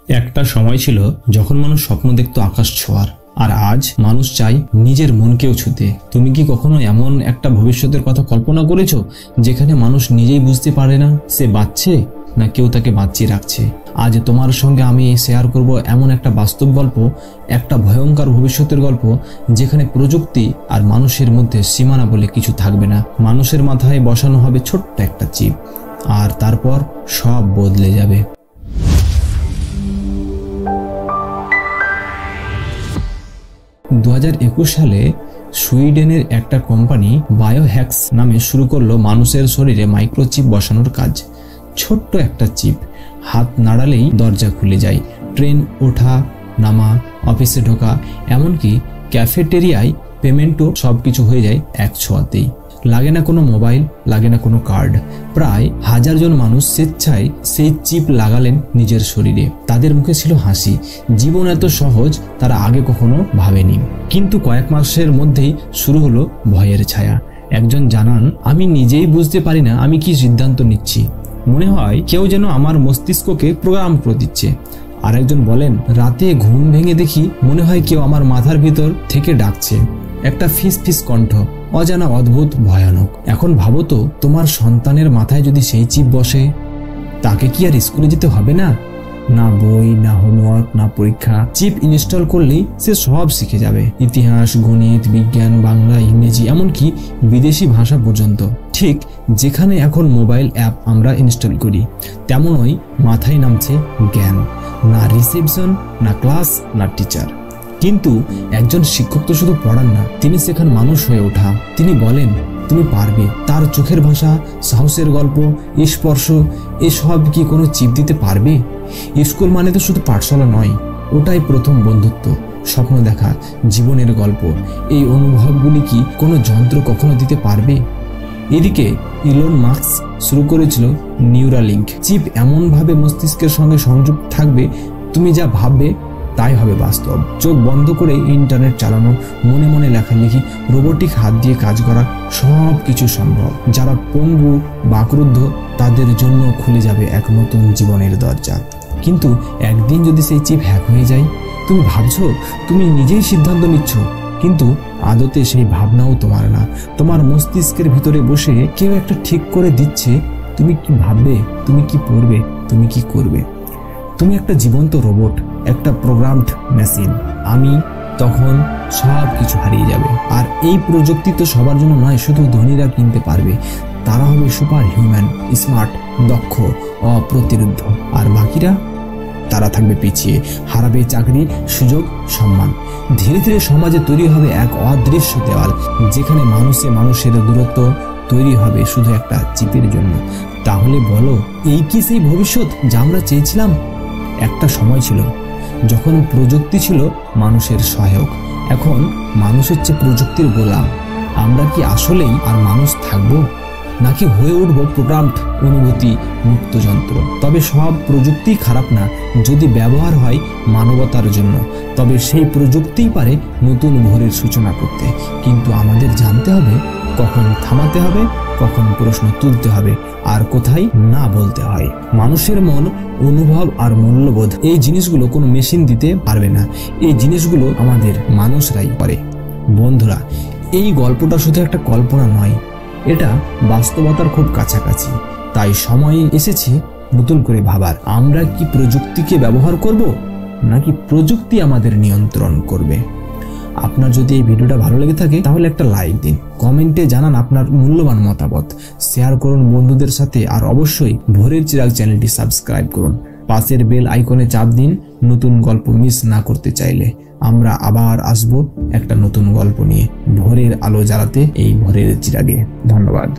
একটা সময় ছিল যখন মানুষ স্বপ্ন দেখতো আকাশ ছোঁয়ার, আর আজ মানুষ চায় নিজের মনকেও ছুঁতে। তুমি কি কখনো এমন একটা ভবিষ্যতের কথা কল্পনা করেছো যেখানে মানুষ নিজেই বুঝতে পারে না সে বাঁচছে না কেউ তাকে বাঁচিয়ে রাখছে? আজ তোমার সঙ্গে আমি শেয়ার করব এমন একটা বাস্তব গল্প, একটা ভয়ঙ্কর ভবিষ্যতের গল্প যেখানে প্রযুক্তি আর মানুষের মধ্যে সীমানা বলে কিছু থাকবে না। মানুষের মাথায় বসানো হবে ছোট্ট একটা চিপ, আর তারপর সব বদলে যাবে। 2021 সালে সুইডেনের একটা কোম্পানি বায়োহ্যাক্স নামে শুরু করলো মানুষের শরীরে মাইক্রোচিপ বসানোর কাজ। ছোট্ট একটা চিপ, হাত নাড়ালেই দরজা খুলে যায়, ট্রেন ওঠা নামা, অফিসে ঢোকা, এমনকি ক্যাফেটেরিয়ায় পেমেন্টও সবকিছু হয়ে যায় এক ছোঁয়াতেই। লাগে না কোনো মোবাইল, লাগে না কোনো কার্ড। প্রায় 1000 জন মানুষ স্বেচ্ছায় সেই চিপ লাগালেন নিজের শরীরে। তাদের মুখে ছিল হাসি। জীবন এত সহজ তারা আগে কখনো ভাবেনি। কিন্তু কয়েক মাসের মধ্যেই শুরু হলো ভয়ের ছায়া। একজন জানান, আমি নিজেই বুঝতে পারি না আমি কি সিদ্ধান্ত নিচ্ছি, মনে হয় কেউ যেন আমার মস্তিষ্ককে প্রোগ্রাম করে দিচ্ছে। আর একজন বলেন, রাতে ঘুম ভেঙে দেখি মনে হয় কেউ আমার মাথার ভিতর থেকে ডাকছে, একটা ফিস ফিস কণ্ঠ, অজানা, অদ্ভুত, ভয়ানক। এখন ভাবো তো, তোমার সন্তানের মাথায় যদি সেই চিপ বসে, তাকে কি আর স্কুলে যেতে হবে না? না বই, না হোমওয়ার্ক, না পরীক্ষা। চিপ ইনস্টল করলেই সে সব শিখে যাবে, ইতিহাস, গণিত, বিজ্ঞান, বাংলা, ইংরেজি, এমনকি বিদেশি ভাষা পর্যন্ত। ঠিক যেখানে এখন মোবাইল অ্যাপ আমরা ইনস্টল করি, তেমনই মাথায় নামছে জ্ঞান। না রিসেপশন, না ক্লাস, না টিচার। কিন্তু একজন শিক্ষক তো শুধু পড়ান না, তিনি শেখান মানুষ হয়ে ওঠা। তিনি বলেন, তুমি পারবে। তার চোখের ভাষা, সাহসের গল্প, স্পর্শ, এসব কি কোনো চিপ দিতে পারবে? স্কুল মানে তো শুধু পাঠশালা নয়, ওটাই প্রথম বন্ধুত্ব, স্বপ্ন দেখা, জীবনের গল্প। এই অনুভবগুলি কি কোনো যন্ত্র কখনো দিতে পারবে? এদিকে ইলন মাস্ক শুরু করেছিল নিউরালিঙ্ক। চিপ এমনভাবে মস্তিষ্কের সঙ্গে সংযোগ থাকবে, তুমি যা ভাববে তাই হবে বাস্তব। চোখ বন্ধ করে ইন্টারনেট চালানো, মনে মনে লেখালেখি, রোবোটিক হাত দিয়ে কাজ করা, সব কিছু সম্ভব। যারা পঙ্গু, বাকরুদ্ধ, তাদের জন্য খুলে যাবে এক নতুন জীবনের দরজা। কিন্তু একদিন যদি সেই চিপ হ্যাক হয়ে যায়, তুমি ভাবছো তুমি নিজেই সিদ্ধান্ত নিচ্ছ, কিন্তু আদতে সেই ভাবনাও তোমার না। তোমার মস্তিষ্কের ভিতরে বসে কেউ একটা ঠিক করে দিচ্ছে তুমি কি ভাববে, তুমি কি পড়বে, তুমি কি করবে। তুমি একটা জীবন্ত রোবট, একটা প্রোগ্রামড মেশিন। আমি তখন সব কিছু হারিয়ে যাবে। আর এই প্রযুক্তি তো সবার জন্য নয়, শুধু ধনীরা কিনতে পারবে। তারা হবে সুপার হিউম্যান, স্মার্ট, দক্ষ, অপ্রতিরোধ্য। আর বাকিরা, তারা থাকবে পিছিয়ে, হারাবে চাকরি, সুযোগ, সম্মান। ধীরে ধীরে সমাজে তৈরি হবে এক অদৃশ্য দেওয়াল, যেখানে মানুষের দূরত্ব তৈরি হবে শুধু একটা চিপের জন্য। তাহলে বলো, এই কি সেই ভবিষ্যৎ যা আমরা চেয়েছিলাম? একটা সময় ছিল যখন প্রযুক্তি ছিল মানুষের সহায়ক, এখন মানুষ হচ্ছে প্রযুক্তির গোলাম। আমরা কি আসলেই আর মানুষ থাকবো, নাকি হয়ে উঠবো প্রোগ্রামড অনুভূতি মুক্ত যন্ত্র? তবে সব প্রযুক্তি খারাপ না, যদি ব্যবহার হয় মানবতার জন্য, তবে সেই প্রযুক্তিই পারে নতুন ভোরের সূচনা করতে। কিন্তু আমাদের জানতে হবে কখন থামাতে হবে, কখন প্রশ্ন তুলতে হবে, আর কোথায় না বলতে হয়। মানুষের মন, অনুভব আর মূল্যবোধ, এই জিনিসগুলো কোনো মেশিন দিতে পারবে না। এই জিনিসগুলো আমাদের মানুষরাই পারে। বন্ধুরা, এই গল্পটা শুধু একটা কল্পনা নয়, এটা বাস্তবতার খুব কাছাকাছি। তাই সময় এসেছে নতুন করে ভাবার, আমরা কি প্রযুক্তিকে ব্যবহার করব, নাকি প্রযুক্তি আমাদের নিয়ন্ত্রণ করবে? আপনার যদি এই ভিডিওটা ভালো লেগে থাকে তাহলে একটা লাইক দিন, কমেন্টে জানান আপনার মূল্যবান মতামত, শেয়ার করুন বন্ধুদের সাথে, আর অবশ্যই ভোরের চিরাগ চ্যানেলটি সাবস্ক্রাইব করুন। পাশের বেল আইকনে চাপ দিন নতুন গল্প মিস না করতে চাইলে। আমরা আবার আসবো একটা নতুন গল্প নিয়ে, ভোরের আলো জ্বালাতে এই ভোরের চিরাগে। ধন্যবাদ।